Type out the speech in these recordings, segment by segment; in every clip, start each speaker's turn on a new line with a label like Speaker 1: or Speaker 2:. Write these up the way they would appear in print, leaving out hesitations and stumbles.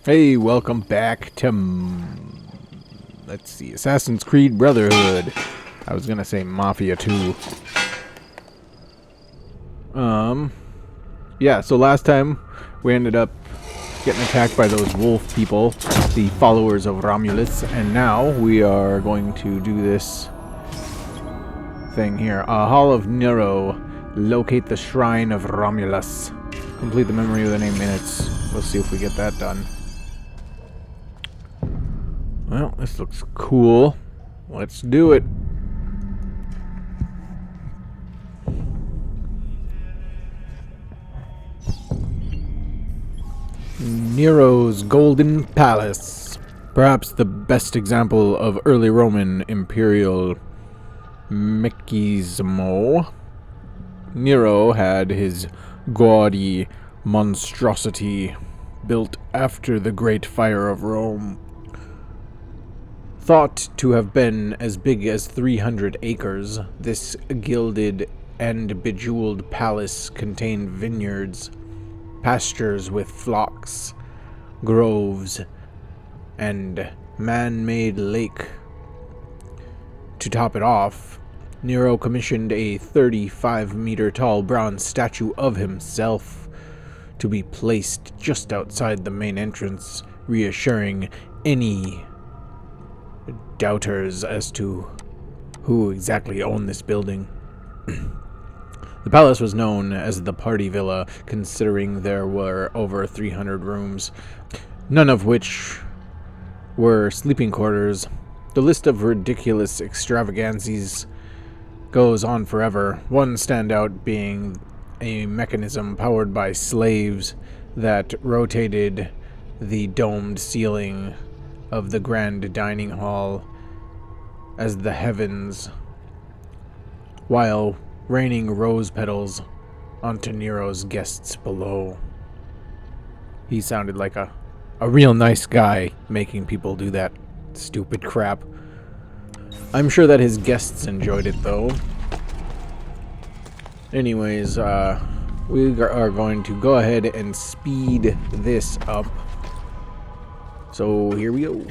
Speaker 1: Hey, welcome back to, let's see, Assassin's Creed Brotherhood. I was gonna say Mafia 2. Yeah, so last time we ended up getting attacked by those wolf people, the Followers of Romulus, and now we are going to do this thing here. Hall of Nero, locate the Shrine of Romulus. Complete the memory within 8 minutes. Let's see if we get that done. Well, this looks cool. Let's do it. Nero's Golden Palace. Perhaps the best example of early Roman imperial machismo. Nero had his gaudy monstrosity built after the Great Fire of Rome. Thought to have been as big as 300 acres, this gilded and bejeweled palace contained vineyards, pastures with flocks, groves, and man-made lake. To top it off, Nero commissioned a 35-meter-tall bronze statue of himself to be placed just outside the main entrance, reassuring any doubters as to who exactly owned this building. The palace was known as the Party Villa, considering there were over 300 rooms, none of which were sleeping quarters. The list of ridiculous extravagancies goes on forever, one standout being a mechanism powered by slaves that rotated the domed ceiling of the grand dining hall as the heavens, while raining rose petals onto Nero's guests below. He sounded like a real nice guy making people do that stupid crap. I'm sure that his guests enjoyed it, though. Anyways, we are going to go ahead and speed this up. So here we go.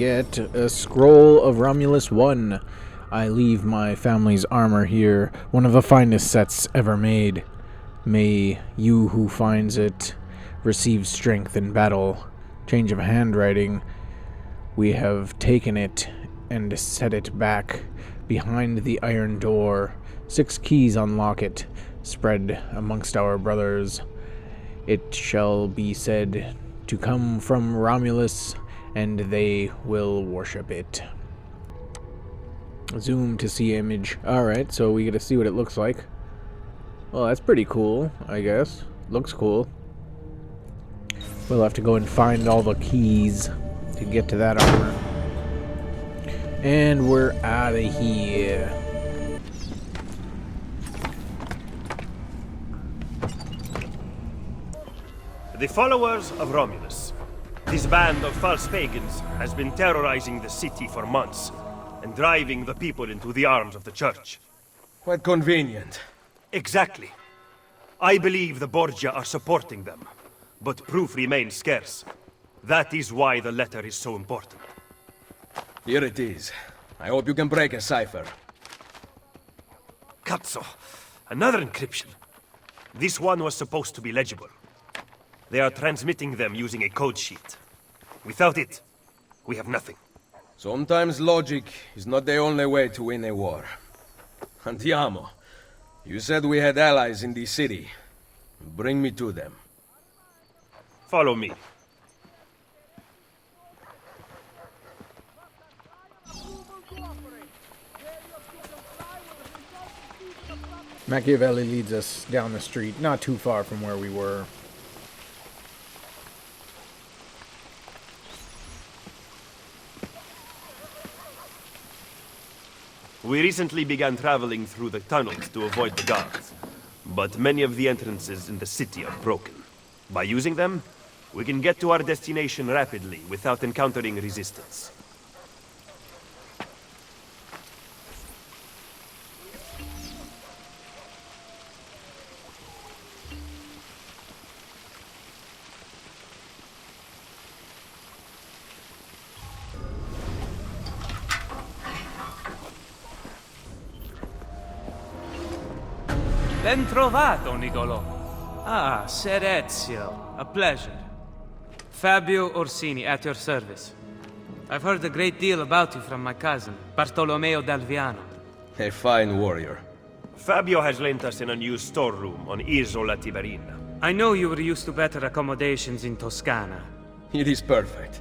Speaker 1: get a scroll of Romulus 1. I leave my family's armor here, one of the finest sets ever made. May you who finds it receive strength in battle. Change of handwriting. We have taken it and set it back behind the iron door. 6 keys unlock it, spread amongst our brothers. It shall be said to come from Romulus, and they will worship it. Zoom to see image. Alright, so we get to see what it looks like. Well, that's pretty cool, I guess. Looks cool. We'll have to go and find all the keys to get to that armor. And we're out of here.
Speaker 2: The Followers of Romulus. This band of false pagans has been terrorizing the city for months and driving the people into the arms of the church.
Speaker 3: Quite convenient.
Speaker 2: Exactly. I believe the Borgia are supporting them, but proof remains scarce. That is why the letter is so important.
Speaker 3: Here it is. I hope you can break a cipher.
Speaker 2: Cazzo! Another encryption. This one was supposed to be legible. They are transmitting them using a code sheet. Without it, we have nothing.
Speaker 3: Sometimes logic is not the only way to win a war. Andiamo. You said we had allies in the city. Bring me to them.
Speaker 2: Follow me.
Speaker 1: Machiavelli leads us down the street, not too far from where we were.
Speaker 2: We recently began traveling through the tunnels to avoid the guards, but many of the entrances in the city are broken. By using them, we can get to our destination rapidly without encountering resistance.
Speaker 4: Ben trovato, Nicolò. Ah, Ser Ezio. A pleasure. Fabio Orsini, at your service. I've heard a great deal about you from my cousin, Bartolomeo d'Alviano.
Speaker 3: A fine warrior.
Speaker 2: Fabio has lent us an unused storeroom on Isola Tiberina.
Speaker 4: I know you were used to better accommodations in Toscana.
Speaker 3: It is perfect.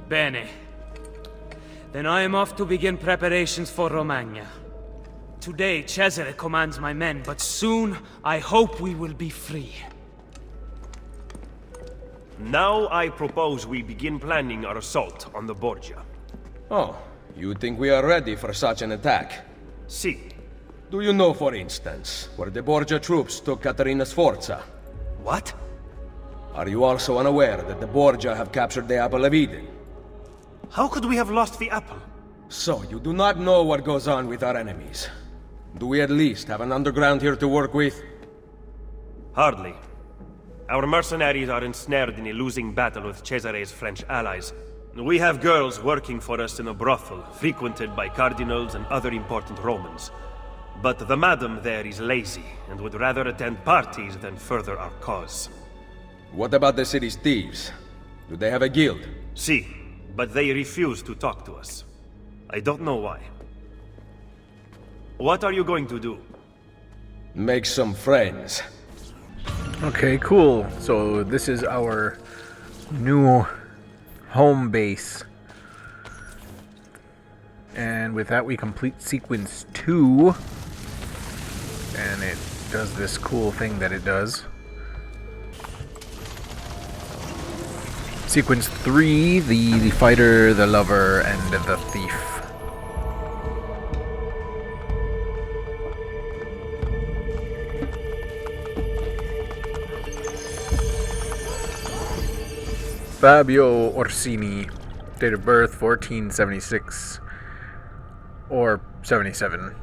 Speaker 4: Bene. Then I am off to begin preparations for Romagna. Today, Cesare commands my men, but soon, I hope we will be free.
Speaker 2: Now I propose we begin planning our assault on the Borgia.
Speaker 3: Oh, you think we are ready for such an attack?
Speaker 2: Si.
Speaker 3: Do you know, for instance, where the Borgia troops took Caterina Sforza?
Speaker 2: What?
Speaker 3: Are you also unaware that the Borgia have captured the Apple of Eden?
Speaker 2: How could we have lost the apple?
Speaker 3: So, you do not know what goes on with our enemies. Do we at least have an underground here to work with?
Speaker 2: Hardly. Our mercenaries are ensnared in a losing battle with Cesare's French allies. We have girls working for us in a brothel, frequented by cardinals and other important Romans. But the madam there is lazy, and would rather attend parties than further our cause.
Speaker 3: What about the city's thieves? Do they have a guild?
Speaker 2: Si, but they refuse to talk to us. I don't know why. What are you going to do?
Speaker 3: Make some friends.
Speaker 1: Okay, cool. So this is our new home base. And with that we complete sequence 2. And it does this cool thing that it does. Sequence 3, the fighter, the lover, and the thief. Fabio Orsini, date of birth 1476 or 77.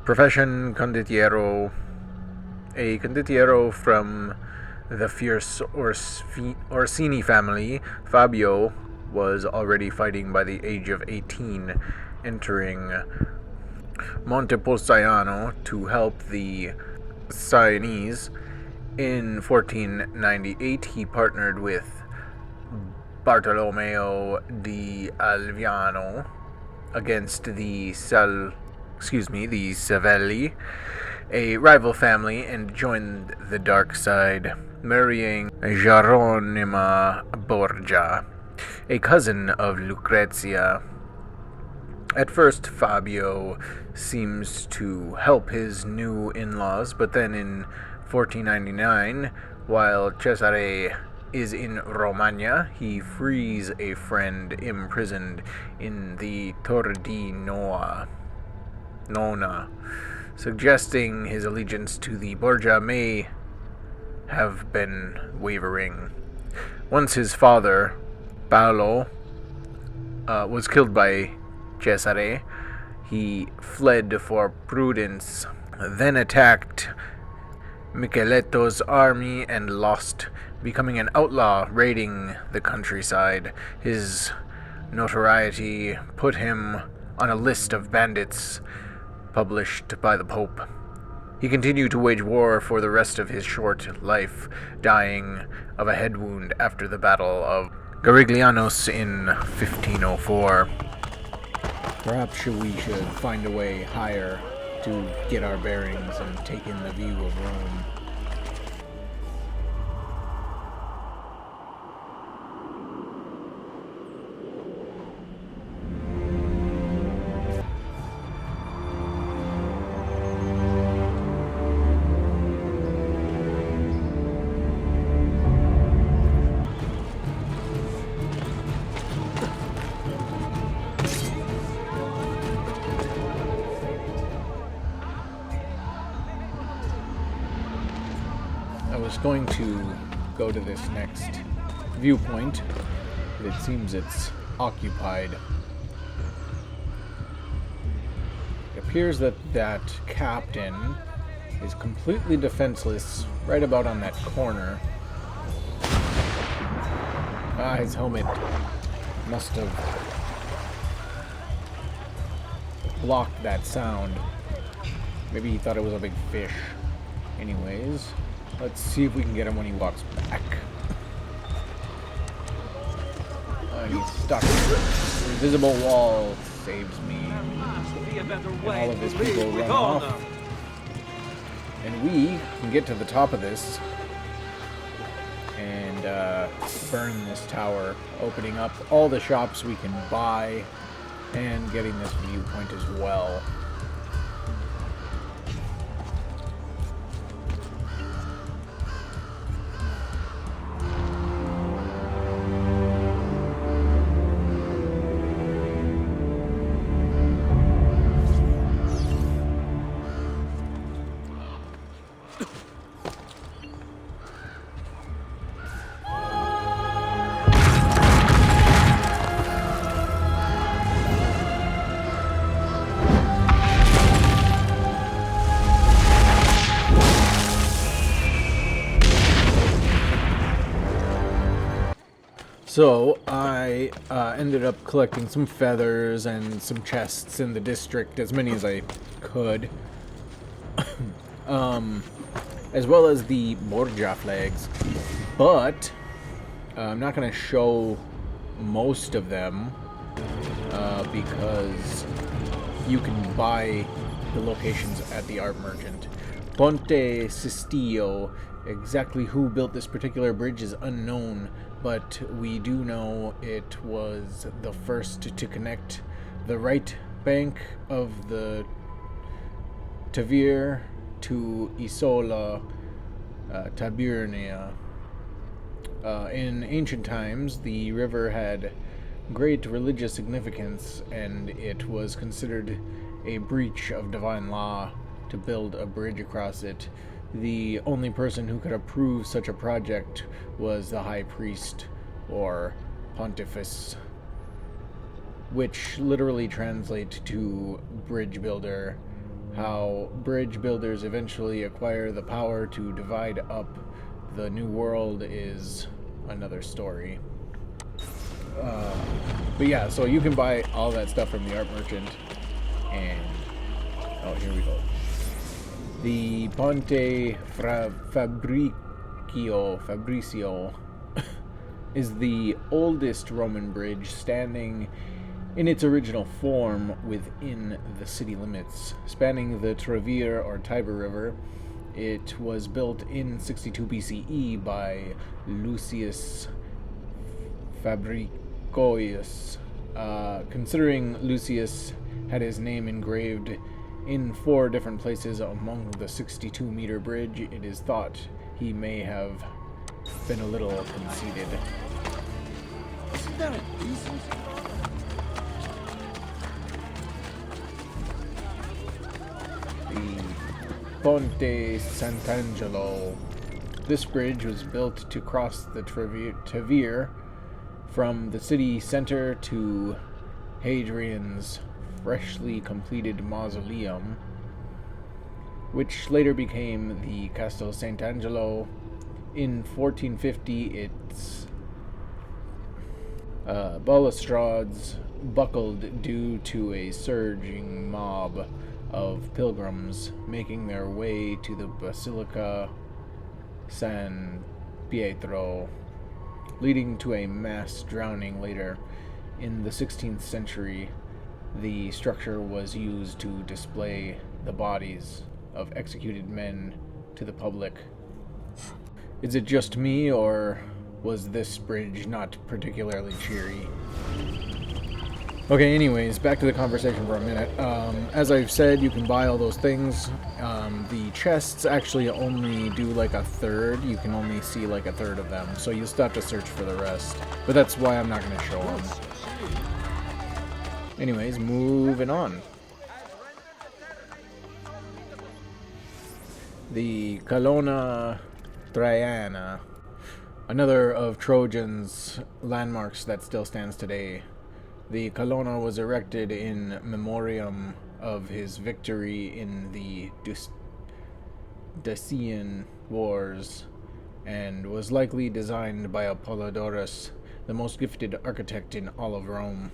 Speaker 1: Profession condottiero, a condottiero from the fierce Orsini family. Fabio was already fighting by the age of 18, entering Montepulciano to help the Sienese. In 1498, he partnered with Bartolomeo di Alviano against the Savelli, a rival family, and joined the dark side, marrying Geronima Borgia, a cousin of Lucrezia. At first, Fabio seems to help his new in-laws, but then in 1499, while Cesare is in Romagna, he frees a friend imprisoned in the Torre di Nona, suggesting his allegiance to the Borgia may have been wavering. Once his father, Paolo, was killed by Cesare, he fled for prudence, then attacked Micheletto's army and lost, becoming an outlaw raiding the countryside. His notoriety put him on a list of bandits published by the Pope. He continued to wage war for the rest of his short life, dying of a head wound after the Battle of Gariglianos in 1504. Perhaps we should find a way higher to get our bearings and take in the view of Rome. I was going to go to this next viewpoint, but it seems it's occupied. It appears that that captain is completely defenseless right about on that corner. His helmet must have blocked that sound. Maybe he thought it was a big fish. Anyways, let's see if we can get him when he walks back. He's stuck. The invisible wall saves me. And all of his people run off. And we can get to the top of this and burn this tower, opening up all the shops we can buy and getting this viewpoint as well. So I ended up collecting some feathers and some chests in the district, as many as I could, as well as the Borgia flags, but I'm not going to show most of them because you can buy the locations at the art merchant. Ponte Sistio, exactly who built this particular bridge is unknown, but we do know it was the first to connect the right bank of the Tavir to Isola Taburnia. In ancient times, the river had great religious significance, and it was considered a breach of divine law to build a bridge across it. The only person who could approve such a project was the high priest, or pontifex, which literally translates to bridge builder. How bridge builders eventually acquire the power to divide up the new world is another story. But yeah, so you can buy all that stuff from the art merchant. And oh, here we go. The Ponte Fabricio is the oldest Roman bridge standing in its original form within the city limits, spanning the Trevir or Tiber River. It was built in 62 BCE by Lucius Fabricius. Considering Lucius had his name engraved in 4 different places among the 62-meter bridge, it is thought he may have been a little conceited.
Speaker 5: Isn't that a decent?
Speaker 1: The Ponte Sant'Angelo. This bridge was built to cross the Trevir from the city center to Hadrian's freshly completed mausoleum, which later became the Castel Sant'Angelo. In 1450, its balustrades buckled due to a surging mob of pilgrims making their way to the Basilica San Pietro, leading to a mass drowning later. In the 16th century, the structure was used to display the bodies of executed men to the public. Is it just me, or was this bridge not particularly cheery? Okay, anyways, back to the conversation for a minute. As I've said, you can buy all those things. The chests actually only do like a third. You can only see like a third of them, so you'll still have to search for the rest. But that's why I'm not going to show them. Anyways, moving on. The Colonna Traiana, another of Trojan's landmarks that still stands today. The Colonna was erected in memoriam of his victory in the Dacian Wars, and was likely designed by Apollodorus, the most gifted architect in all of Rome.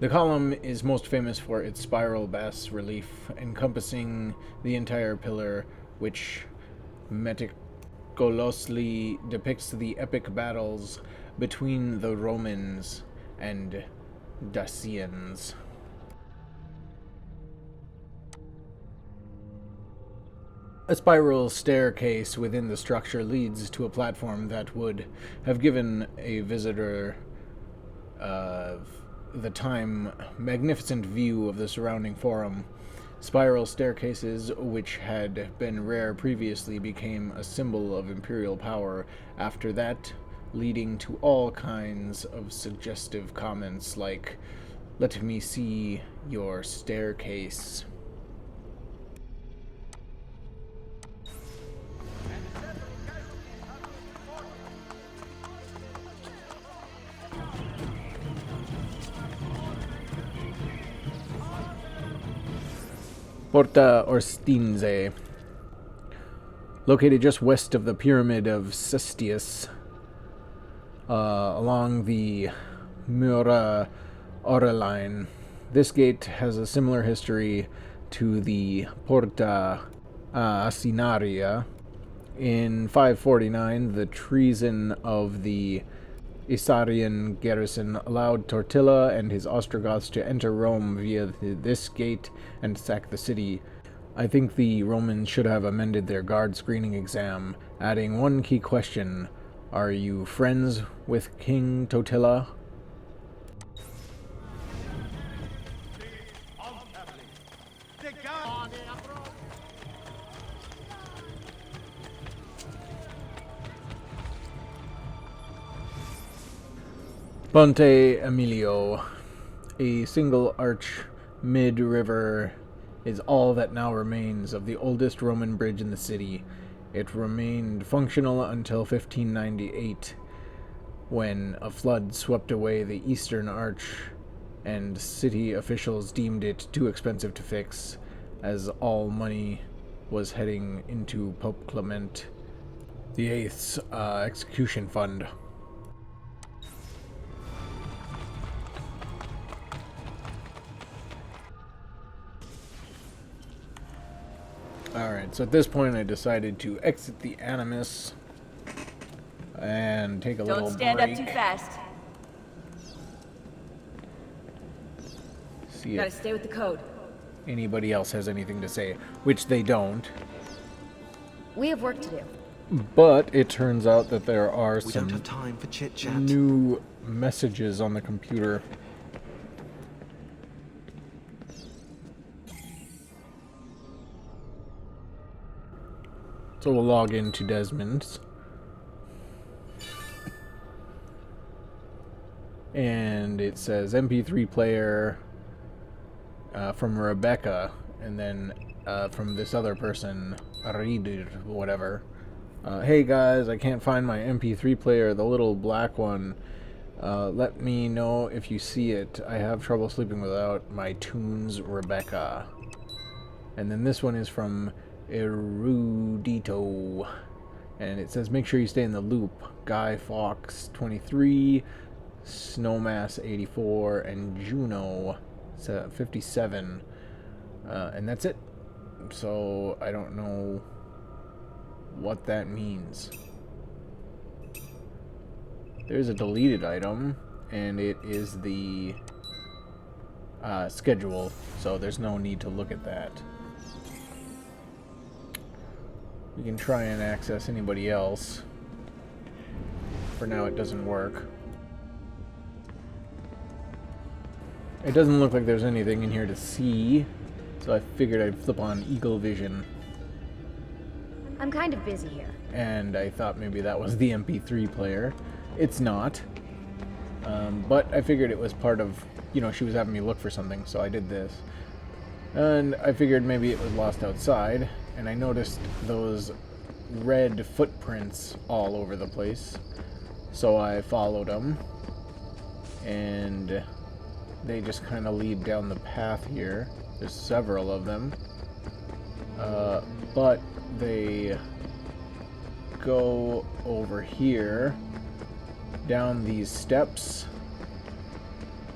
Speaker 1: The column is most famous for its spiral bas relief encompassing the entire pillar, which meticulously depicts the epic battles between the Romans and Dacians. A spiral staircase within the structure leads to a platform that would have given a visitor of the time magnificent view of the surrounding forum. Spiral staircases, which had been rare previously, became a symbol of imperial power after that, leading to all kinds of suggestive comments like, "Let me see your staircase." Porta Orstinze, located just west of the Pyramid of Cestius, along the Mura Aurelian. This gate has a similar history to the Porta Asinaria. In 549, the treason of the Isarian garrison allowed Tortilla and his Ostrogoths to enter Rome via this gate and sack the city. I think the Romans should have amended their guard screening exam, adding one key question: are you friends with King Totila? Ponte Emilio, a single arch mid-river, is all that now remains of the oldest Roman bridge in the city. It remained functional until 1598, when a flood swept away the eastern arch, and city officials deemed it too expensive to fix, as all money was heading into Pope Clement VIII's execution fund. Alright, so at this point I decided to exit the Animus and take a little
Speaker 6: Don't stand
Speaker 1: break.
Speaker 6: up too fast.
Speaker 1: See
Speaker 6: Gotta
Speaker 1: if
Speaker 6: stay with the code.
Speaker 1: anybody else has anything to say, which they don't.
Speaker 6: We have work to do.
Speaker 1: But it turns out that there are
Speaker 5: We don't
Speaker 1: some
Speaker 5: have time for chit-chat.
Speaker 1: new messages on the computer. So we'll log into Desmond's. And it says MP3 player from Rebecca, and then from this other person, Reed or whatever. Hey guys, I can't find my MP3 player, the little black one. Let me know if you see it. I have trouble sleeping without my tunes, Rebecca. And then this one is from Erudito. And it says, make sure you stay in the loop. Guy Fawkes 23, Snowmass 84, and Juno 57. And that's it. So I don't know what that means. There's a deleted item, and it is the schedule, so there's no need to look at that. We can try and access anybody else. For now it doesn't work. It doesn't look like there's anything in here to see, so I figured I'd flip on Eagle Vision.
Speaker 6: I'm kind of busy here.
Speaker 1: And I thought maybe that was the MP3 player. It's not. But I figured it was part of, you know, she was having me look for something, so I did this. And I figured maybe it was lost outside, and I noticed those red footprints all over the place. So I followed them, and they just kind of lead down the path here. There's several of them. But they go over here, down these steps,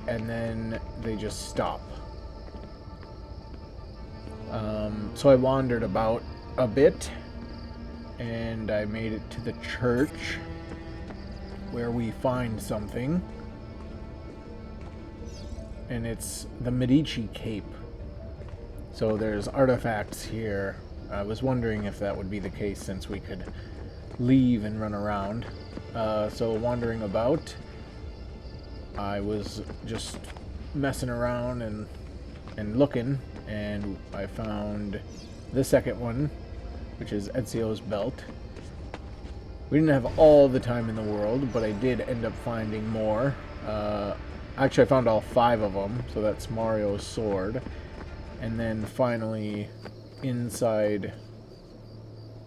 Speaker 1: and then they just stop. So I wandered about a bit, and I made it to the church, where we find something, and it's the Medici Cape. So there's artifacts here. I was wondering if that would be the case, since we could leave and run around. So wandering about, I was just messing around and looking, and I found the second one, which is Ezio's belt. We didn't have all the time in the world, but I did end up finding more. Actually, I found all 5 of them, so that's Mario's sword. And then finally, inside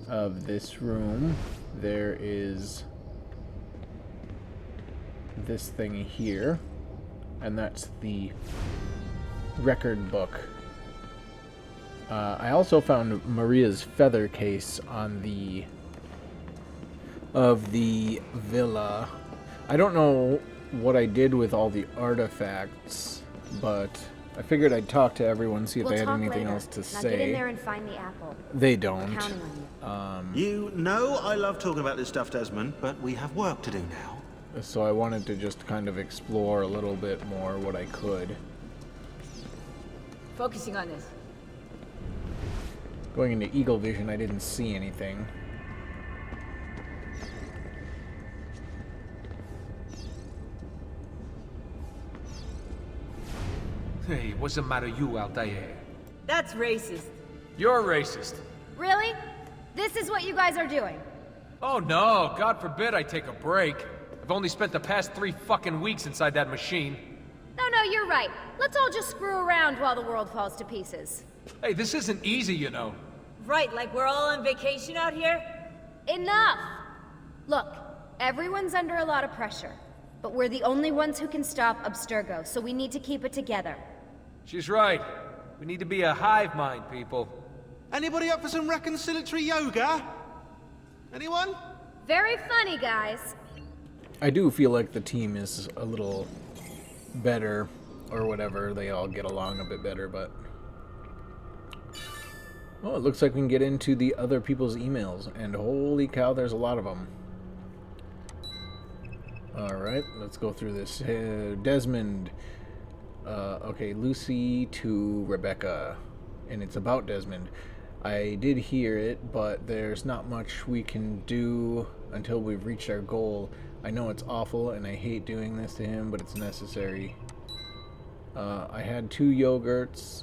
Speaker 1: of this room, there is this thing here, and that's the record book. I also found Maria's feather case on the villa. I don't know what I did with all the artifacts, but I figured I'd talk to everyone, see if they had anything else to say.
Speaker 6: Get in there and find the apple.
Speaker 1: They don't.
Speaker 6: I'm counting on you.
Speaker 5: You know I love talking about this stuff, Desmond, but we have work to do now.
Speaker 1: So I wanted to just kind of explore a little bit more what I could.
Speaker 6: Focusing on this.
Speaker 1: Going into Eagle Vision, I didn't see anything.
Speaker 7: Hey, what's the matter you out there?
Speaker 6: That's racist.
Speaker 7: You're racist.
Speaker 6: Really? This is what you guys are doing?
Speaker 7: Oh no, God forbid I take a break. I've only spent the past 3 fucking weeks inside that machine.
Speaker 6: No, you're right. Let's all just screw around while the world falls to pieces.
Speaker 7: Hey, this isn't easy, you know.
Speaker 6: Right, like we're all on vacation out here? Enough! Look, everyone's under a lot of pressure, but we're the only ones who can stop Abstergo, so we need to keep it together.
Speaker 7: She's right. We need to be a hive mind, people.
Speaker 5: Anybody up for some reconciliatory yoga? Anyone?
Speaker 6: Very funny, guys.
Speaker 1: I do feel like the team is a little better, or whatever. They all get along a bit better, but... Oh, it looks like we can get into the other people's emails, and holy cow, there's a lot of them. Alright, let's go through this. Desmond. Okay, Lucy to Rebecca. And it's about Desmond. I did hear it, but there's not much we can do until we've reached our goal. I know it's awful, and I hate doing this to him, but it's necessary. I had 2 yogurts.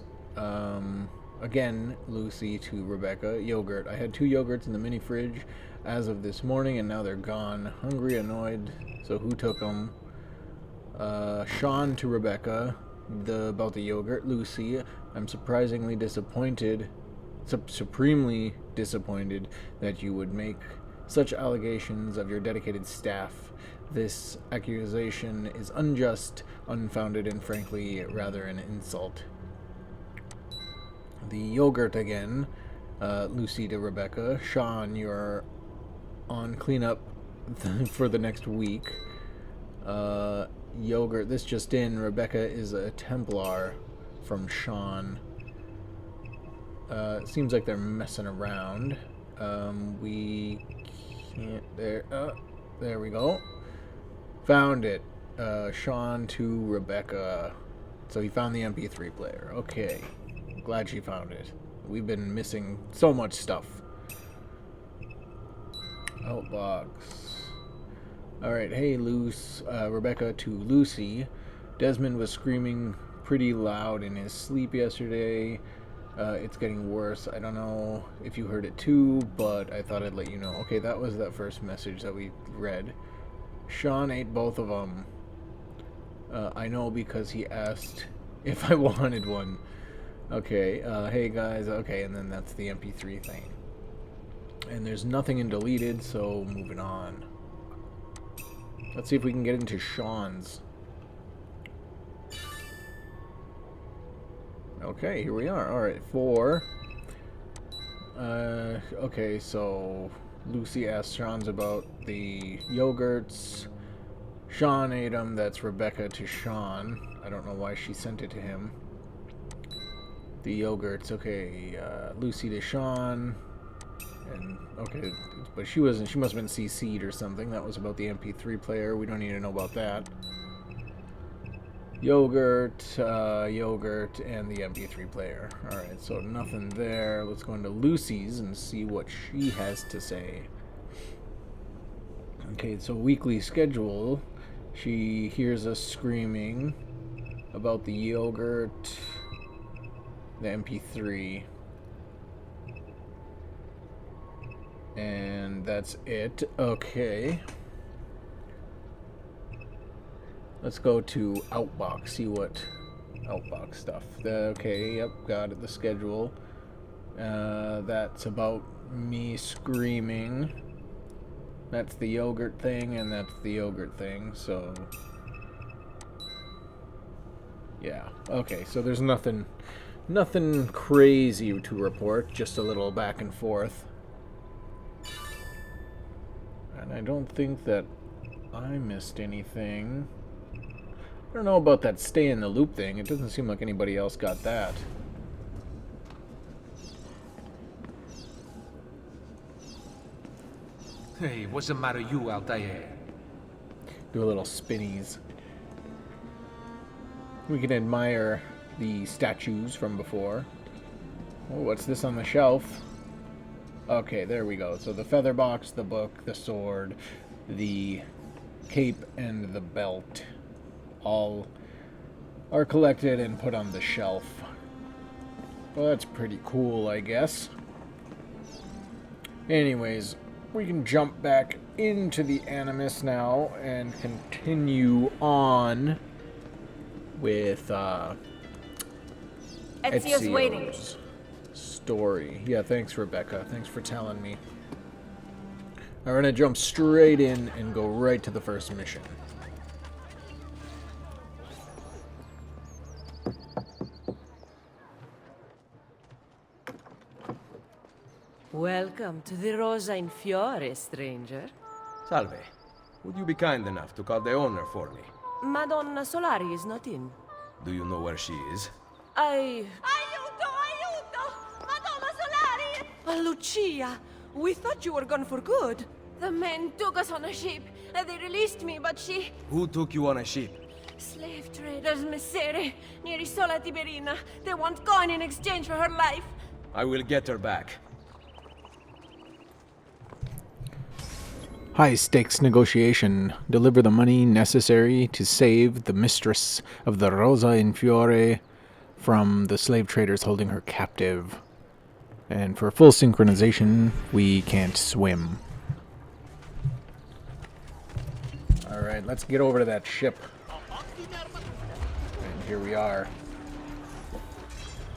Speaker 1: Again, Lucy to Rebecca. Yogurt. I had 2 yogurts in the mini fridge as of this morning, and now they're gone. Hungry, annoyed. So who took them? Sean to Rebecca. About the yogurt. Lucy. I'm supremely disappointed that you would make such allegations of your dedicated staff. This accusation is unjust, unfounded, and frankly rather an insult. The yogurt again. Lucy to Rebecca. Sean, you're on cleanup for the next week. Yogurt, this just in. Rebecca is a Templar from Sean. It seems like they're messing around. We can't... There we go. Found it. Sean to Rebecca. So he found the MP3 player. Okay. Glad she found it. We've been missing so much stuff. Outbox. Alright, hey Rebecca to Lucy. Desmond was screaming pretty loud in his sleep yesterday. It's getting worse. I don't know if you heard it too, but I thought I'd let you know. Okay, that was that first message that we read. Sean ate both of them. I know because he asked if I wanted one. Okay, hey guys. Okay, and then that's the MP3 thing. And there's nothing in deleted, so moving on. Let's see if we can get into Sean's. Okay, here we are. Alright, 4. Okay, so Lucy asked Sean's about the yogurts. Sean ate them. That's Rebecca to Sean. I don't know why she sent it to him. The yogurts. Okay, Lucy to Sean. And okay, but she wasn't. She must have been CC'd or something. That was about the MP3 player. We don't need to know about that. Yogurt, yogurt, and the MP3 player. Alright, so nothing there. Let's go into Lucy's and see what she has to say. Okay, so weekly schedule. She hears us screaming about the yogurt, the MP3. And that's it. Okay. Let's go to Outbox, see what Outbox stuff. Okay, yep, got it, the schedule. That's about me screaming. That's the yogurt thing, and that's the yogurt thing, so... Yeah, okay, so there's nothing crazy to report, just a little back and forth. And I don't think that I missed anything. I don't know about that stay in the loop thing. It doesn't seem like anybody else got that.
Speaker 7: Hey, what's the matter you out there?
Speaker 1: Do a little spinnies. We can admire the statues from before. Oh, what's this on the shelf? Okay, there we go. So the feather box, the book, the sword, the cape, and the belt all are collected and put on the shelf. Well, that's pretty cool, I guess. Anyways, we can jump back into the Animus now and continue on with
Speaker 6: Ezio's waiting.
Speaker 1: Story. Yeah, thanks, Rebecca. Thanks for telling me. We're gonna jump straight in and go right to the first mission.
Speaker 8: Welcome to the Rosa in Fiore, stranger.
Speaker 3: Salve. Would you be kind enough to call the owner for me?
Speaker 8: Madonna Solari is not in.
Speaker 3: Do you know where she is?
Speaker 8: I...
Speaker 6: Aiuto! Aiuto! Madonna Solari!
Speaker 8: Lucia, we thought you were gone for good.
Speaker 6: The men took us on a ship, and they released me, but she...
Speaker 3: Who took you on a ship?
Speaker 6: Slave traders, Messere, near Isola Tiberina. They want coin in exchange for her life.
Speaker 3: I will get her back.
Speaker 1: High stakes negotiation. Deliver the money necessary to save the mistress of the Rosa in Fiore from the slave traders holding her captive. And for full synchronization, we can't swim. Alright, let's get over to that ship. And here we are.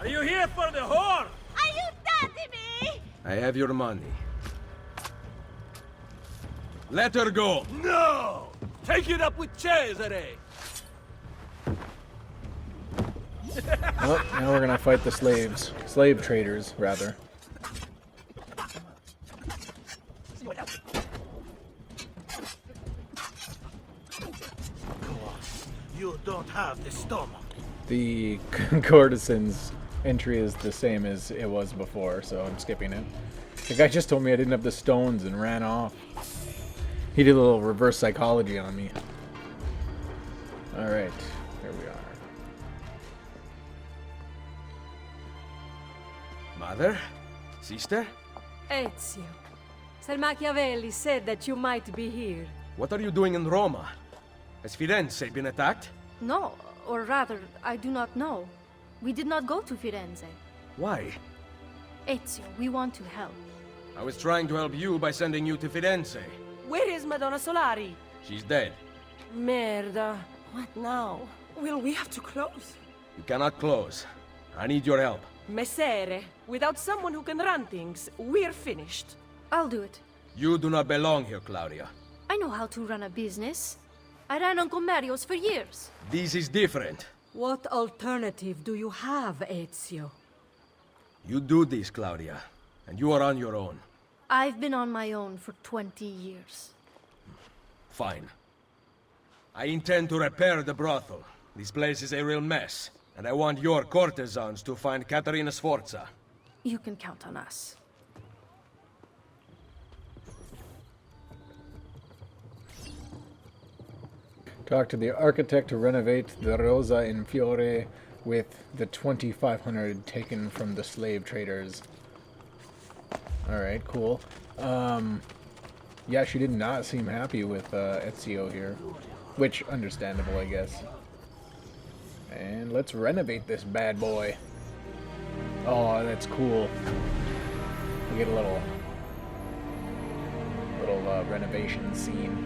Speaker 2: Are you here for the whore?
Speaker 6: Are you dating me?
Speaker 3: I have your money. Let her go!
Speaker 2: No! Take it up with Cesare!
Speaker 1: Well, now we're gonna fight the slaves. Slave traders, rather.
Speaker 5: You don't have the stomach.
Speaker 1: The courtesans entry is the same as it was before, so I'm skipping it. The guy just told me I didn't have the stones and ran off. He did a little reverse psychology on me. Alright, here we are.
Speaker 3: Mother? Sister?
Speaker 8: Ezio. Sir Machiavelli said that you might be here.
Speaker 3: What are you doing in Roma? Has Firenze been attacked?
Speaker 6: No, or rather, I do not know. We did not go to Firenze.
Speaker 3: Why?
Speaker 6: Ezio, we want to help.
Speaker 3: I was trying to help you by sending you to Firenze.
Speaker 8: Where is Madonna Solari?
Speaker 3: She's dead.
Speaker 8: Merda. What now? Will we have to close?
Speaker 3: You cannot close. I need your help.
Speaker 8: Messere, without someone who can run things, we're finished.
Speaker 6: I'll do it.
Speaker 3: You do not belong here, Claudia.
Speaker 6: I know how to run a business. I ran on Commerios for years.
Speaker 3: This is different.
Speaker 8: What alternative do you have, Ezio?
Speaker 3: You do this, Claudia, and you are on your own.
Speaker 6: I've been on my own for 20 years.
Speaker 3: Fine. I intend to repair the brothel. This place is a real mess, and I want your courtesans to find Caterina Sforza.
Speaker 6: You can count on us.
Speaker 1: Talk to the architect to renovate the Rosa in Fiore with the 2,500 taken from the slave traders. Alright, cool. Yeah, she did not seem happy with Ezio here. Which, understandable, I guess. And let's renovate this bad boy. Oh, that's cool. We get a little renovation scene.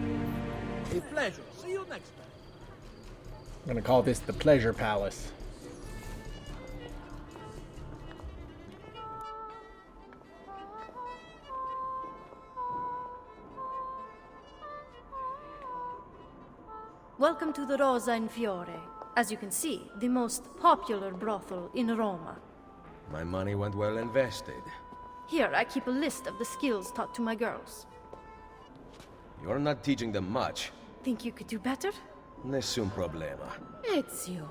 Speaker 5: A pleasure. See you next time.
Speaker 1: I'm gonna call this the Pleasure Palace.
Speaker 6: Welcome to the Rosa in Fiore. As you can see, the most popular brothel in Roma.
Speaker 3: My money went well invested.
Speaker 6: Here, I keep a list of the skills taught to my girls.
Speaker 3: You're not teaching them much.
Speaker 6: Think you could do better?
Speaker 3: Nessun problema.
Speaker 8: Ezio,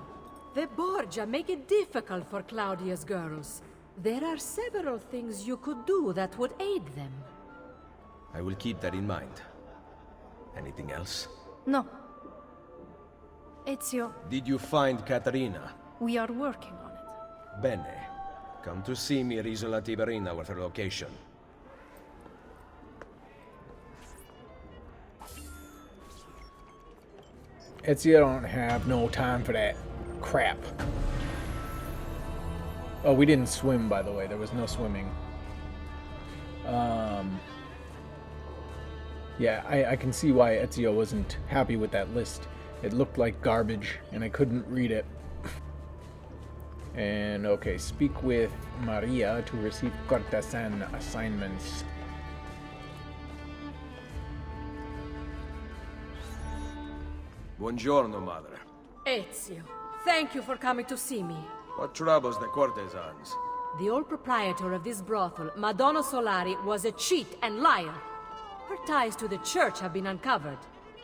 Speaker 8: the Borgia make it difficult for Claudia's girls. There are several things you could do that would aid them.
Speaker 3: I will keep that in mind. Anything else?
Speaker 6: No. Ezio,
Speaker 3: Did you find Caterina?
Speaker 6: we are working on it.
Speaker 3: Bene. Come to see me at Isola Tiberina with her location.
Speaker 1: Ezio don't have no time for that crap. Oh, we didn't swim, by the way. There was no swimming. Yeah, I can see why Ezio wasn't happy with that list. It looked like garbage, and I couldn't read it. And, okay, speak with Maria to receive courtesan assignments.
Speaker 3: Buongiorno, Mother.
Speaker 8: Ezio, thank you for coming to see me.
Speaker 3: What troubles the courtesans?
Speaker 8: The old proprietor of this brothel, Madonna Solari, was a cheat and liar. Her ties to the church have been uncovered.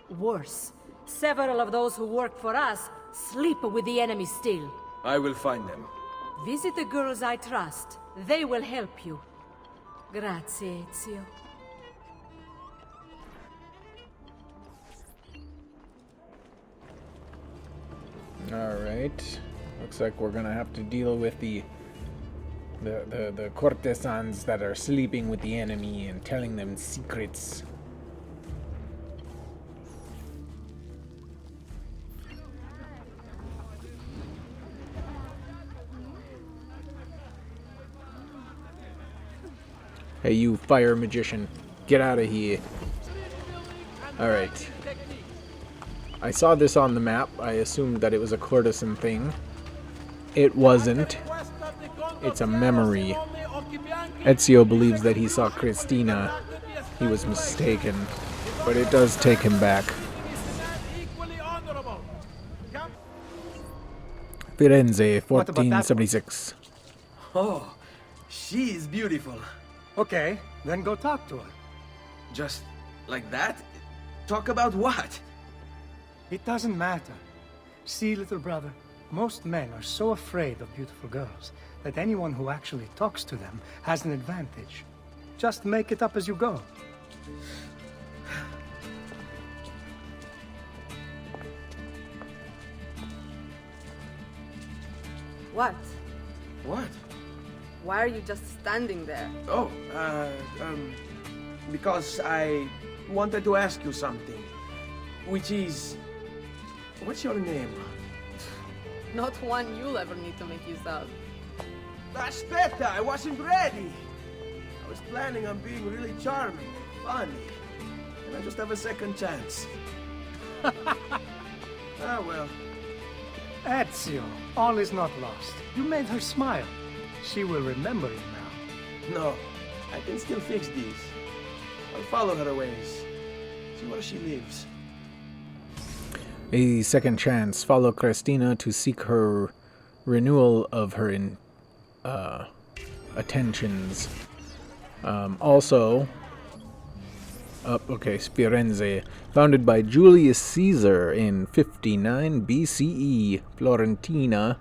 Speaker 8: Worse, several of those who work for us sleep with the enemy still.
Speaker 3: I will find them.
Speaker 8: Visit the girls I trust. They will help you. Grazie, Ezio.
Speaker 1: Alright. Looks like we're gonna have to deal with the courtesans that are sleeping with the enemy and telling them secrets. Hey, you fire magician, get out of here. Alright. I saw this on the map. I assumed that it was a courtesan thing. It wasn't. It's a memory. Ezio believes that he saw Christina. He was mistaken, but it does take him back. Firenze, 1476.
Speaker 3: Oh, she is beautiful.
Speaker 9: Okay, then go talk to her.
Speaker 3: Just like that? Talk about what?
Speaker 9: It doesn't matter. See, little brother, most men are so afraid of beautiful girls that anyone who actually talks to them has an advantage. Just make it up as you go.
Speaker 10: What?
Speaker 3: What?
Speaker 10: Why are you just standing there?
Speaker 3: Oh, because I wanted to ask you something. Which is... What's your name?
Speaker 10: Not one you'll ever need to make use of.
Speaker 3: Aspetta, I wasn't ready. I was planning on being really charming, funny, and I just have a second chance. Ah, well.
Speaker 9: Ezio, all is not lost. You made her smile. She will remember you now.
Speaker 3: No, I can still fix these. I'll follow her ways. See where she lives.
Speaker 1: A second chance. Follow Christina to seek her renewal of her attentions. Also, Firenze, founded by Julius Caesar in 59 BCE, Florentina,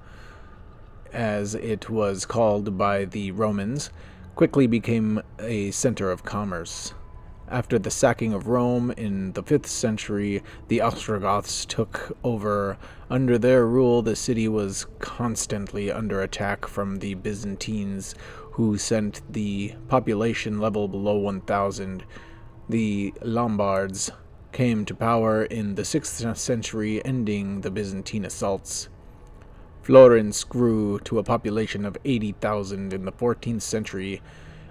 Speaker 1: as it was called by the Romans, quickly became a center of commerce. After the sacking of Rome in the 5th century, the Ostrogoths took over. Under their rule, the city was constantly under attack from the Byzantines, who sent the population level below 1,000. The Lombards came to power in the 6th century, ending the Byzantine assaults. Florence grew to a population of 80,000 in the 14th century,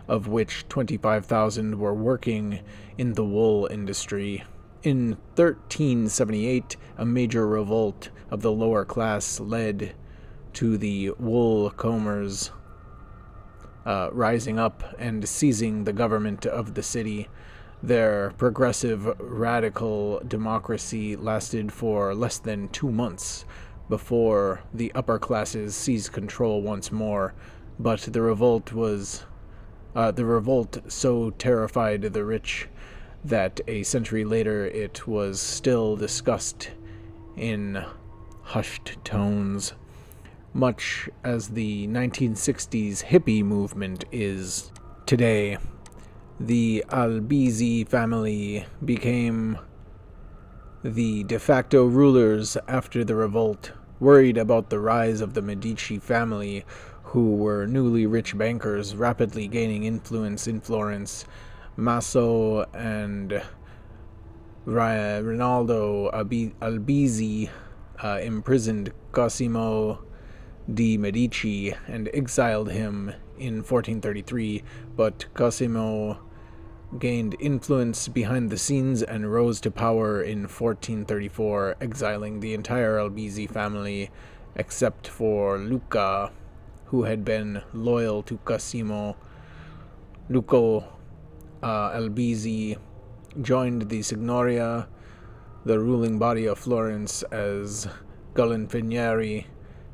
Speaker 1: of which 25,000 were working in the wool industry. In 1378, a major revolt of the lower class led to the wool combers rising up and seizing the government of the city. Their progressive radical democracy lasted for less than 2 months before the upper classes seized control once more, but the revolt so terrified the rich that a century later it was still discussed in hushed tones, much as the 1960s hippie movement is today. The Albizzi family became the de facto rulers after the revolt, worried about the rise of the Medici family, who were newly rich bankers rapidly gaining influence in Florence. Maso and Rinaldo Albizzi imprisoned Cosimo de' Medici and exiled him in 1433, but Cosimo gained influence behind the scenes and rose to power in 1434, exiling the entire Albizzi family except for Luca, who had been loyal to Cosimo. Luca Albizzi joined the Signoria, the ruling body of Florence, as Gonfalonieri,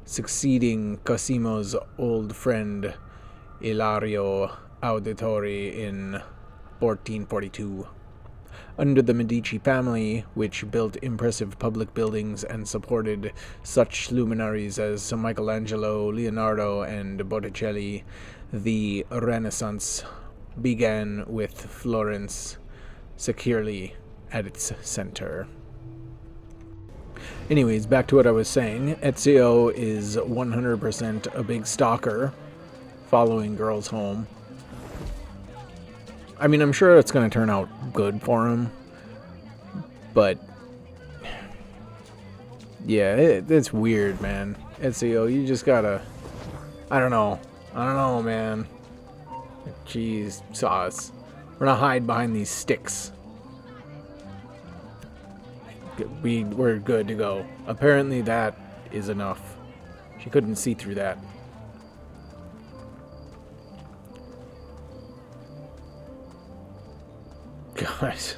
Speaker 1: succeeding Cosimo's old friend Ilario Auditori in 1442. Under the Medici family, which built impressive public buildings and supported such luminaries as Michelangelo, Leonardo, and Botticelli, the Renaissance began with Florence securely at its center. Anyways, back to what I was saying. Ezio is 100% a big stalker, following girls home. I mean, I'm sure it's going to turn out good for him, but yeah, it's weird, man. Ezio, you just gotta, I don't know, man. Jeez, sauce. We're not hide behind these sticks. We're good to go. Apparently that is enough. She couldn't see through that. Gosh,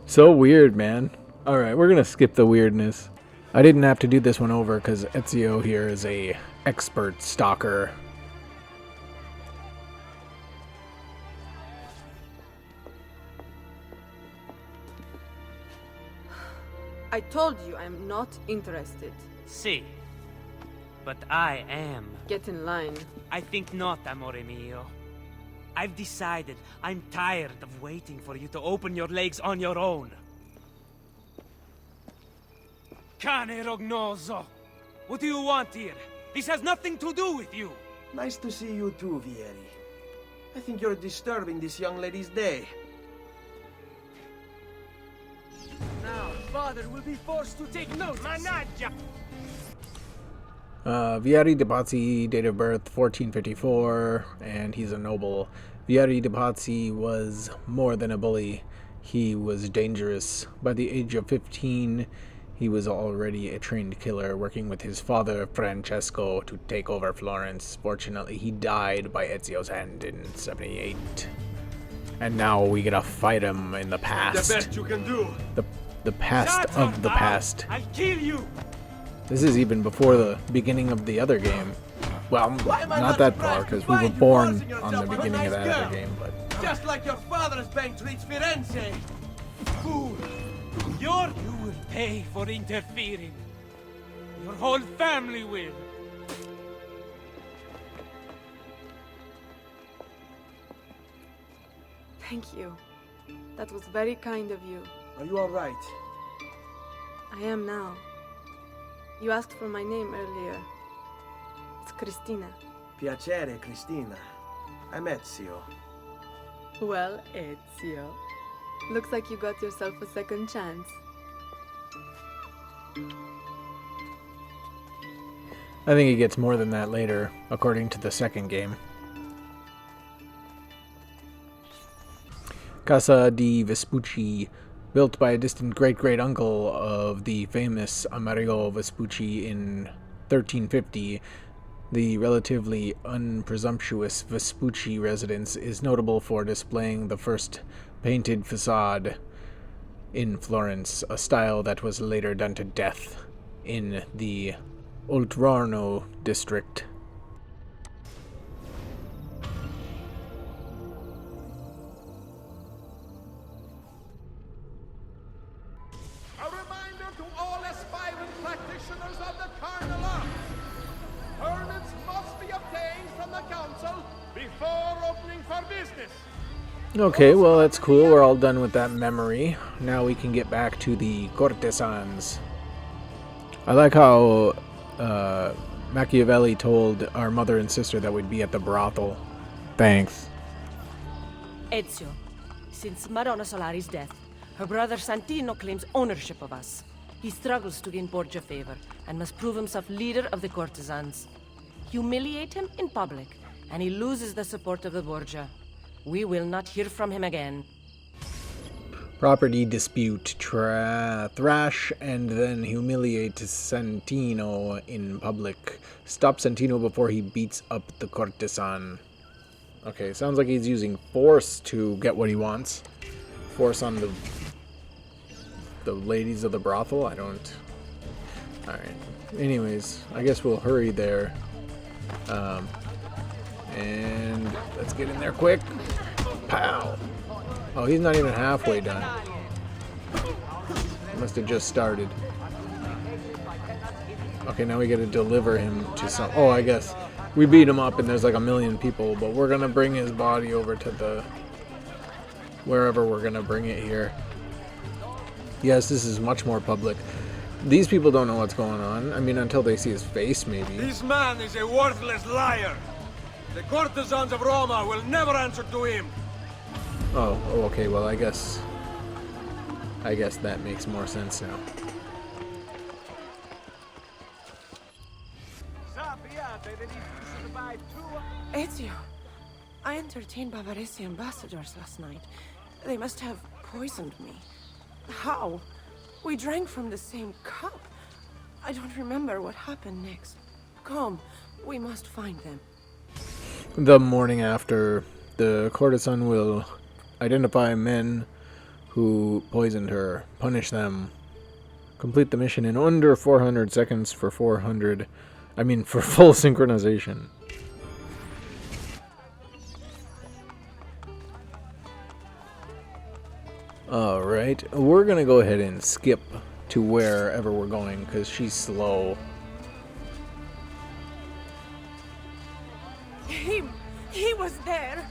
Speaker 1: so weird, man. Alright, we're gonna skip the weirdness. I didn't have to do this one over because Ezio here is a expert stalker.
Speaker 10: I told you I'm not interested.
Speaker 4: See, but I am.
Speaker 10: Get in line.
Speaker 4: I think not, amore mio. I've decided I'm tired of waiting for you to open your legs on your own. Cane rognoso! What do you want here? This has nothing to do with you!
Speaker 11: Nice to see you too, Vieri. I think you're disturbing this young lady's day.
Speaker 7: Now, father will be forced to take notice. Managgia!
Speaker 1: Vieri de Pazzi, date of birth 1454, and he's a noble. Vieri de Pazzi was more than a bully. He was dangerous. By the age of 15, he was already a trained killer, working with his father, Francesco, to take over Florence. Fortunately, he died by Ezio's hand in 78. And now we gotta fight him in the past.
Speaker 3: The best you can do.
Speaker 1: The past of the past.
Speaker 4: I'll kill you!
Speaker 1: This is even before the beginning of the other game. Well, not that far, because we were born on the beginning of that other game, but...
Speaker 11: Just like your father's bank treats Firenze!
Speaker 4: Fool! You will pay for interfering. Your whole family will.
Speaker 10: Thank you. That was very kind of you.
Speaker 11: Are you alright?
Speaker 10: I am now. You asked for my name earlier. It's Cristina.
Speaker 11: Piacere, Cristina. I'm Ezio.
Speaker 10: Well, Ezio. Looks like you got yourself a second chance.
Speaker 1: I think he gets more than that later, according to the second game. Casa di Vespucci, built by a distant great-great-uncle of the famous Amerigo Vespucci in 1350, the relatively unpresumptuous Vespucci residence is notable for displaying the first painted facade in Florence, a style that was later done to death in the Oltrarno district.
Speaker 12: A reminder to all aspiring practitioners of the carnal arts. Permits must be obtained from the council before opening for business.
Speaker 1: Okay, well that's cool. We're all done with that memory. Now we can get back to the courtesans. I like how Machiavelli told our mother and sister that we'd be at the brothel. Thanks.
Speaker 8: Ezio, since Madonna Solari's death, her brother Santino claims ownership of us. He struggles to gain Borgia favor and must prove himself leader of the courtesans. Humiliate him in public, and he loses the support of the Borgia. We will not hear from him again.
Speaker 1: Property dispute, thrash, and then humiliate Santino in public. Stop Santino before he beats up the courtesan. Okay, sounds like he's using force to get what he wants. Force on the ladies of the brothel? I don't... Alright. Anyways, I guess we'll hurry there. And let's get in there quick. Pow! Oh, he's not even halfway done. Must have just started. Okay, now we gotta deliver him to some... Oh, I guess we beat him up and there's like a million people, but we're gonna bring his body over to the wherever we're gonna bring it here. Yes, this is much more public. These people don't know what's going on. I mean, until they see his face, maybe.
Speaker 3: This man is a worthless liar. The courtesans of Roma will never answer to him.
Speaker 1: Oh, okay, well, I guess that makes more sense now.
Speaker 10: Ezio, I entertained Bavarese ambassadors last night. They must have poisoned me. How? We drank from the same cup. I don't remember what happened next. Come, we must find them.
Speaker 1: The morning after, the courtesan will identify men who poisoned her, punish them, complete the mission in under 400 seconds for full synchronization. Alright, we're gonna go ahead and skip to wherever we're going, because she's slow.
Speaker 10: He was there.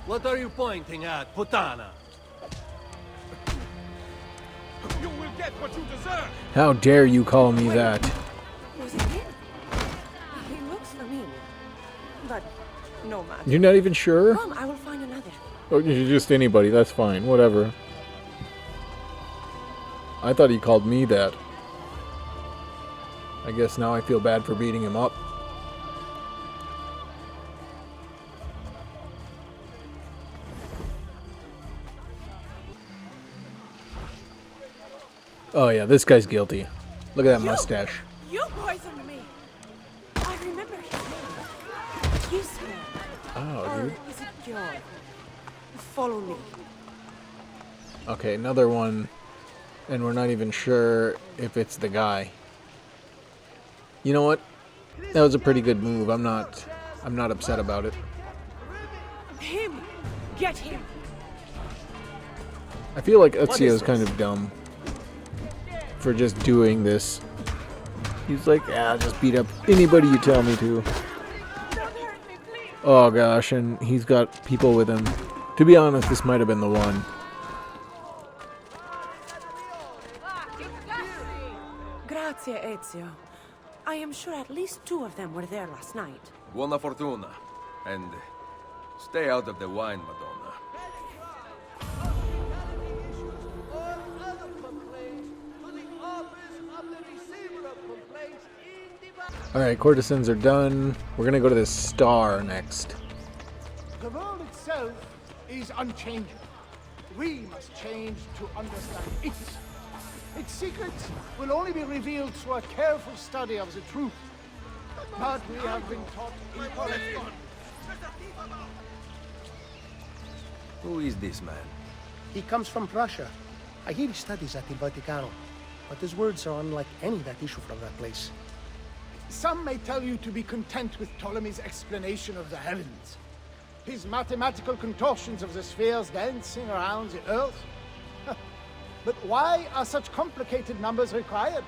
Speaker 3: What are you pointing at, Putana?
Speaker 12: You will get what you deserve!
Speaker 1: How dare you call me that?
Speaker 10: Was it him? He looks familiar. But no matter.
Speaker 1: You're not even sure?
Speaker 10: Come, I will find another.
Speaker 1: Oh, just anybody, that's fine, whatever. I thought he called me that. I guess now I feel bad for beating him up. Oh yeah, this guy's guilty. Look at that mustache.
Speaker 10: You poisoned me. I remember his name. His name.
Speaker 1: Oh, dude.
Speaker 10: Is it your? Follow me.
Speaker 1: Okay, another one, and we're not even sure if it's the guy. You know what? That was a pretty good move. I'm not upset about it.
Speaker 10: Him. Get him.
Speaker 1: I feel like Ezio's kind of dumb for just doing this. He's like, I'll just beat up anybody you tell me to. Oh gosh, and he's got people with him. To be honest, this might have been the one.
Speaker 10: Grazie, Ezio. I am sure at least 2 of them were there last night.
Speaker 3: Buona fortuna. And stay out of the wine, Madonna.
Speaker 1: Alright, courtesans are done. We're gonna go to this star next.
Speaker 5: The world itself is unchangeable. We must change to understand it. Its secrets will only be revealed through a careful study of the truth. But we have been taught incorrectly.
Speaker 3: Who is this man?
Speaker 9: He comes from Prussia. I hear he studies at the Vaticano, but his words are unlike any that issue from that place.
Speaker 5: Some may tell you to be content with Ptolemy's explanation of the heavens. His mathematical contortions of the spheres dancing around the earth. But why are such complicated numbers required?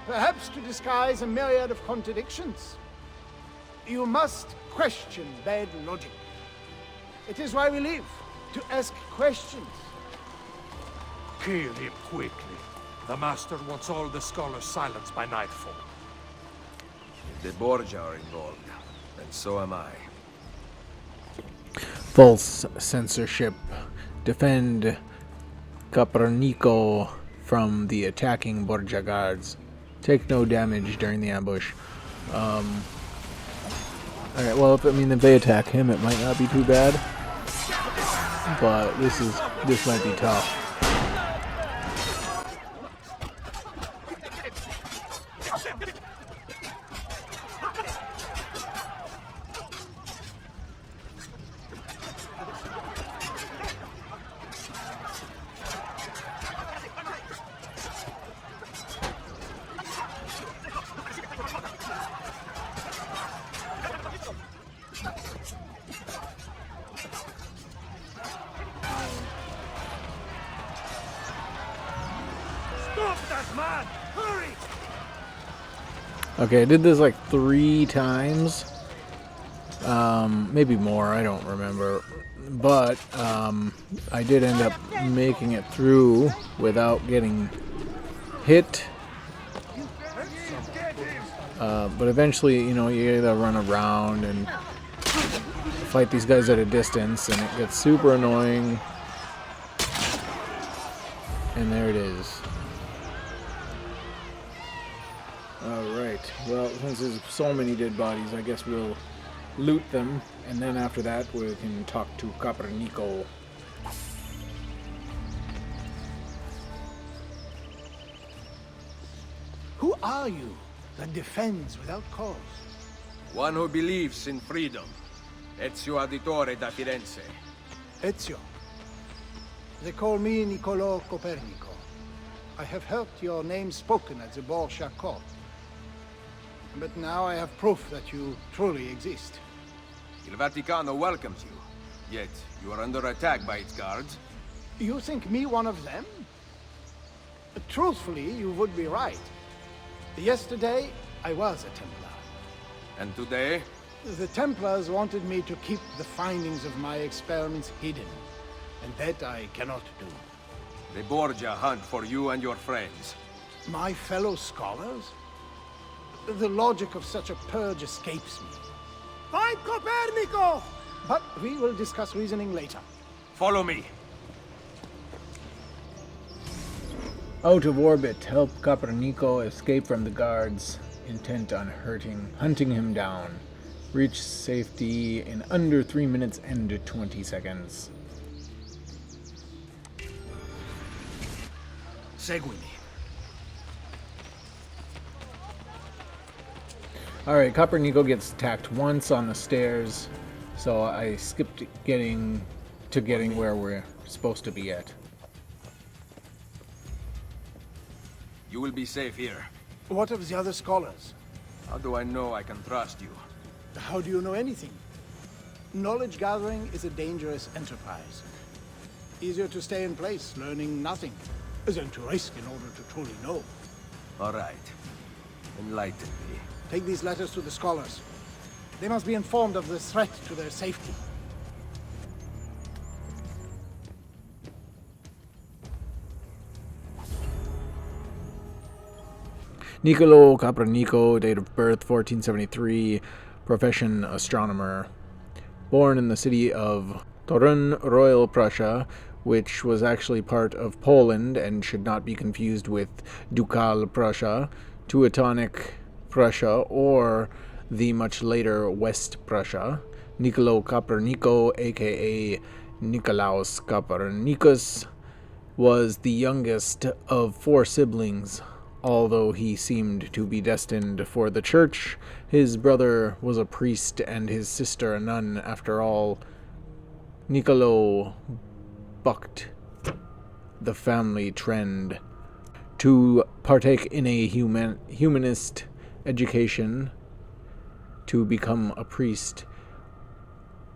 Speaker 5: Perhaps to disguise a myriad of contradictions. You must question bad logic. It is why we live, to ask questions.
Speaker 12: Kill him quickly. The Master wants all the scholars silenced by nightfall.
Speaker 3: The Borgia are involved, and so am I.
Speaker 1: False censorship. Defend Copernico from the attacking Borgia guards. Take no damage during the ambush. Alright, well, if they attack him, it might not be too bad. But this might be tough. Okay, I did this like 3 times. Maybe more, I don't remember. But I did end up making it through without getting hit. But eventually, you know, you gotta run around and fight these guys at a distance, and it gets super annoying. And there it is. Alright, well, since there's so many dead bodies, I guess we'll loot them, and then after that we can talk to Copernico.
Speaker 5: Who are you that defends without cause?
Speaker 3: One who believes in freedom. Ezio Auditore da Firenze.
Speaker 5: Ezio. They call me Niccolo Copernico. I have heard your name spoken at the Borgia court. But now I have proof that you truly exist.
Speaker 3: Il Vaticano welcomes you. Yet, you are under attack by its guards.
Speaker 5: You think me one of them? Truthfully, you would be right. Yesterday, I was a Templar.
Speaker 3: And today?
Speaker 5: The Templars wanted me to keep the findings of my experiments hidden. And that I cannot do.
Speaker 3: The Borgia hunt for you and your friends.
Speaker 5: My fellow scholars? The logic of such a purge escapes me. Fight Copernico! But we will discuss reasoning later.
Speaker 3: Follow me.
Speaker 1: Out of orbit, help Copernico escape from the guards, intent on hunting him down. Reach safety in under 3 minutes and 20 seconds.
Speaker 5: Segui me.
Speaker 1: Alright, Copernico gets attacked once on the stairs, so I skipped getting where we're supposed to be at.
Speaker 3: You will be safe here.
Speaker 5: What of the other scholars?
Speaker 3: How do I know I can trust you?
Speaker 5: How do you know anything? Knowledge gathering is a dangerous enterprise. Easier to stay in place, learning nothing, than to risk in order to truly know.
Speaker 3: All right. Enlighten me.
Speaker 5: Take these letters to the scholars. They must be informed of the threat to their safety.
Speaker 1: Niccolo Copernico, date of birth 1473, profession astronomer. Born in the city of Torun, Royal Prussia, which was actually part of Poland and should not be confused with Ducal Prussia, Teutonic Prussia, or the much later West Prussia. Niccolo Copernico, aka Nicolaus Copernicus, was the youngest of 4 siblings. Although he seemed to be destined for the church, his brother was a priest and his sister a nun. After all, Niccolo bucked the family trend to partake in a humanist education to become a priest.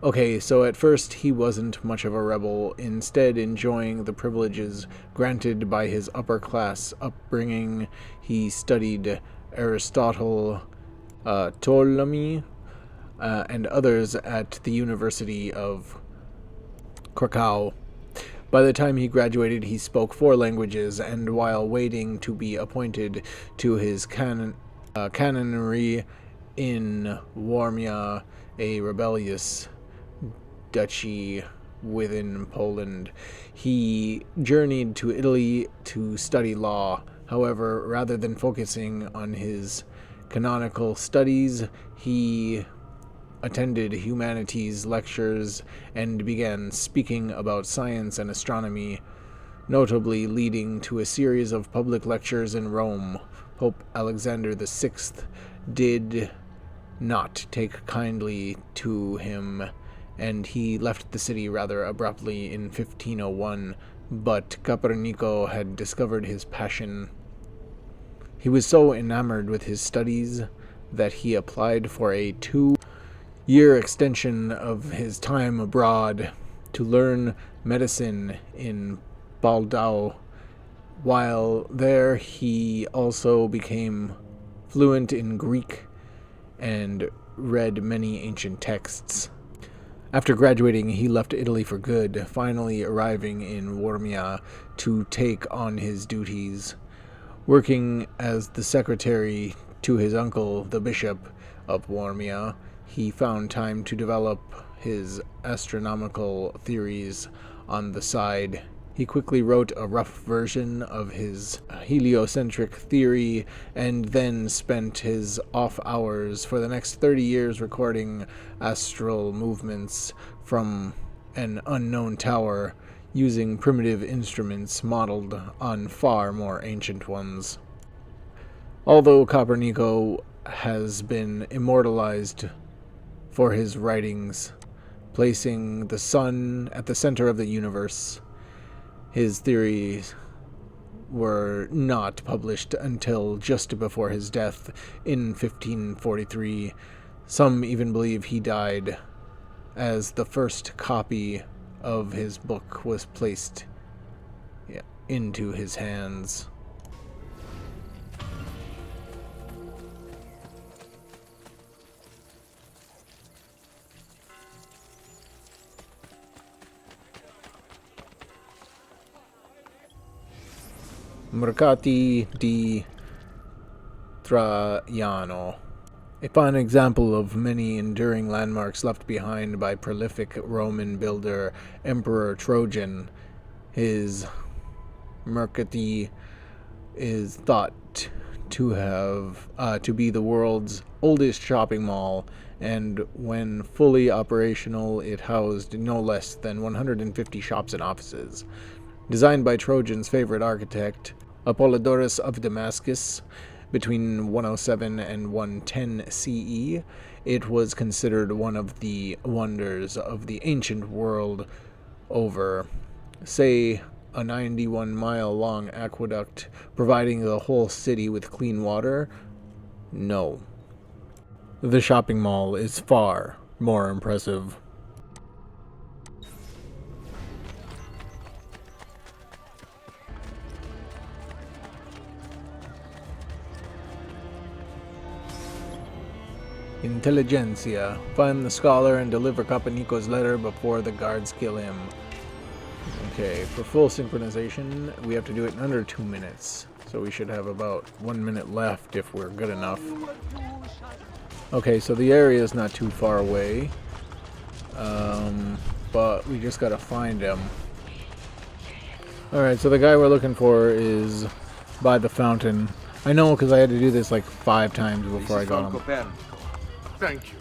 Speaker 1: Okay, so at first he wasn't much of a rebel, instead enjoying the privileges granted by his upper-class upbringing. He studied Aristotle, Ptolemy, and others at the University of Krakow. By the time he graduated, he spoke 4 languages, and while waiting to be appointed to his canonry in Warmia, a rebellious duchy within Poland, he journeyed to Italy to study law. However, rather than focusing on his canonical studies, he attended humanities lectures and began speaking about science and astronomy, notably leading to a series of public lectures in Rome. Pope Alexander VI did not take kindly to him, and he left the city rather abruptly in 1501, but Copernico had discovered his passion. He was so enamored with his studies that he applied for a 2-year extension of his time abroad to learn medicine in Baldau. While there, he also became fluent in Greek and read many ancient texts. After graduating, he left Italy for good, finally arriving in Warmia to take on his duties. Working as the secretary to his uncle, the bishop of Warmia, he found time to develop his astronomical theories on the side. He quickly wrote a rough version of his heliocentric theory and then spent his off hours for the next 30 years recording astral movements from an unknown tower using primitive instruments modeled on far more ancient ones. Although Copernico has been immortalized for his writings, placing the sun at the center of the universe, his theories were not published until just before his death in 1543. Some even believe he died as the first copy of his book was placed into his hands. Mercati di Traiano, a fine example of many enduring landmarks left behind by prolific Roman builder Emperor Trajan. His Mercati is thought to be the world's oldest shopping mall, and when fully operational, it housed no less than 150 shops and offices. Designed by Trajan's favorite architect, Apollodorus of Damascus, between 107 and 110 CE, it was considered one of the wonders of the ancient world over. Say, a 91-mile-long aqueduct providing the whole city with clean water? No. The shopping mall is far more impressive. Intelligentsia. Find the scholar and deliver Copernico's letter before the guards kill him. Okay, for full synchronization, we have to do it in under 2 minutes. So we should have about 1 minute left if we're good enough. Okay, so the area is not too far away. But we just gotta find him. Alright, so the guy we're looking for is by the fountain. I know because I had to do this like 5 times before I got him.
Speaker 11: Copernico.
Speaker 12: Thank you.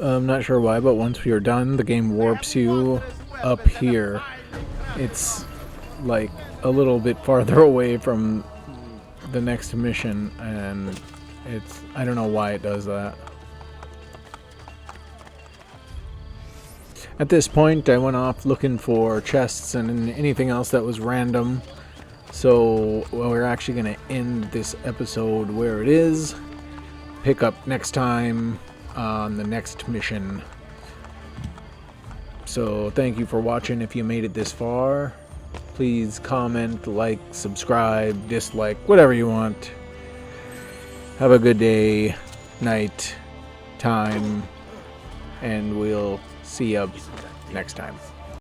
Speaker 1: I'm not sure why, but once we are done, the game warps you up here. It's like a little bit farther away from the next mission, and I don't know why it does that. At this point, I went off looking for chests and anything else that was random. So we're actually going to end this episode where it is. Pick up next time on the next mission. So thank you for watching. If you made it this far, please comment, like, subscribe, dislike, whatever you want. Have a good day, night, time, and we'll see you next time.